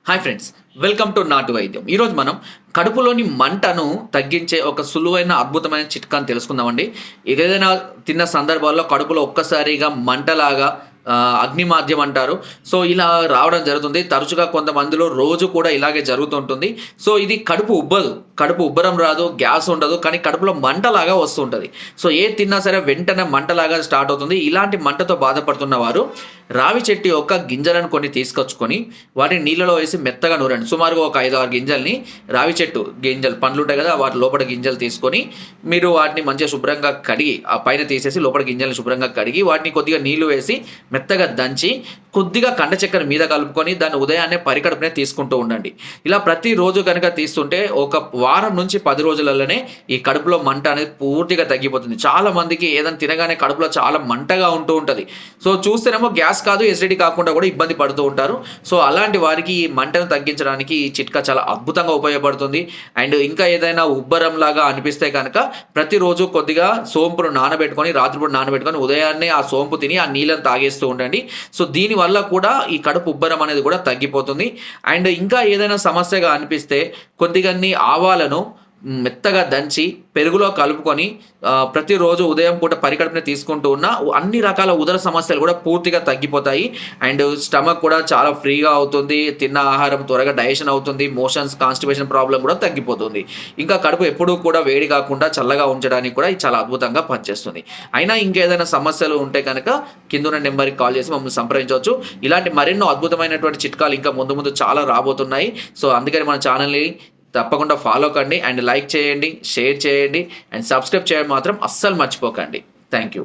Hi friends, welcome to నాటు వైద్యం. ఈరోజు మనం కడుపులోని మంటను తగ్గించే ఒక సులువైన అద్భుతమైన చిట్కాని తెలుసుకుందామండి. ఏదైనా తిన్న సందర్భాల్లో కడుపులో ఒక్కసారిగా మంటలాగా అగ్నిమాద్యం అంటారు. సో, ఇలా రావడం జరుగుతుంది. తరచుగా కొంతమందిలో రోజు కూడా ఇలాగే జరుగుతుంటుంది. సో, ఇది కడుపు ఉబ్బదు. కడుపు ఉబ్బరం రాదు, గ్యాస్ ఉండదు. కానీ కడుపులో మంటలాగా వస్తుంటది. సో, ఏది తిన్నా సరే వెంటనే మంటలాగా స్టార్ట్ అవుతుంది. ఇలాంటి మంటతో బాధపడుతున్న వారు రావి చెట్టు యొక్క గింజలను కొన్ని తీసుకొచ్చుకొని వాటిని నీళ్ళలో వేసి మెత్తగా నూరండి. సుమారుగా ఒక 5-6 గింజల్ని రావి చెట్టు గింజలు పండ్లుంటాయి కదా, వాటి లోపల గింజలు తీసుకొని మీరు వాటిని మంచిగా శుభ్రంగా కడిగి ఆ పైన తీసేసి లోపల గింజలను శుభ్రంగా కడిగి వాటిని కొద్దిగా నీళ్లు వేసి మెత్తగా దంచి కొద్దిగా కండ చక్కెర మీద కలుపుకొని దాన్ని ఉదయాన్నే పరికడుపునే తీసుకుంటూ ఉండండి. ఇలా ప్రతిరోజు కనుక తీస్తుంటే ఒక వారం నుంచి 10 రోజులలోనే ఈ కడుపులో మంట అనేది పూర్తిగా తగ్గిపోతుంది. చాలా మందికి ఏదైనా తినగానే కడుపులో చాలా మంటగా ఉంటూ ఉంటుంది. సో, చూస్తేనేమో గ్యాస్ కాదు, ఎసిడిటీ కాకుండా కూడా ఇబ్బంది పడుతూ ఉంటారు. సో, అలాంటి వారికి ఈ మంటను తగ్గించడానికి ఈ చిట్కా చాలా అద్భుతంగా ఉపయోగపడుతుంది. అండ్ ఇంకా ఏదైనా ఉబ్బరం లాగా అనిపిస్తే కనుక ప్రతిరోజు కొద్దిగా సోంపును నానబెట్టుకొని రాత్రిపూట నానబెట్టుకొని ఉదయాన్నే ఆ సోంపు తిని ఆ నీళ్ళని తాగేస్తూ ఉండండి. సో, దీనివల్ల కూడా ఈ కడుపు ఉబ్బరం అనేది కూడా తగ్గిపోతుంది. అండ్ ఇంకా ఏదైనా సమస్యగా అనిపిస్తే కొద్దిగన్ని ఆవాలను మెత్తగా దంచి పెరుగులో కలుపుకొని ప్రతిరోజు ఉదయం పూట పరికడుపున తీసుకుంటూ ఉన్న అన్ని రకాల ఉదర సమస్యలు కూడా పూర్తిగా తగ్గిపోతాయి. అండ్ స్టమక్ కూడా చాలా ఫ్రీగా అవుతుంది. తిన్న ఆహారం త్వరగా డైజెషన్ అవుతుంది. మోషన్స్, కాన్స్టిపేషన్ ప్రాబ్లం కూడా తగ్గిపోతుంది. ఇంకా కడుపు ఎప్పుడూ కూడా వేడి కాకుండా చల్లగా ఉంచడానికి కూడా ఇది చాలా అద్భుతంగా పనిచేస్తుంది. అయినా ఇంకేదైనా సమస్యలు ఉంటే కనుక కిందున్న నెంబర్కి కాల్ చేసి మమ్మల్ని సంప్రదించవచ్చు. ఇలాంటి మరెన్నో అద్భుతమైనటువంటి చిట్కాలు ఇంకా ముందు ముందు చాలా రాబోతున్నాయి. సో, అందుకని మన ఛానల్ని తప్పకుండా ఫాలో కండి అండ్ లైక్ చేయండి, షేర్ చేయండి అండ్ సబ్స్క్రైబ్ చేయడం మాత్రం అస్సలు మర్చిపోకండి. Thank you.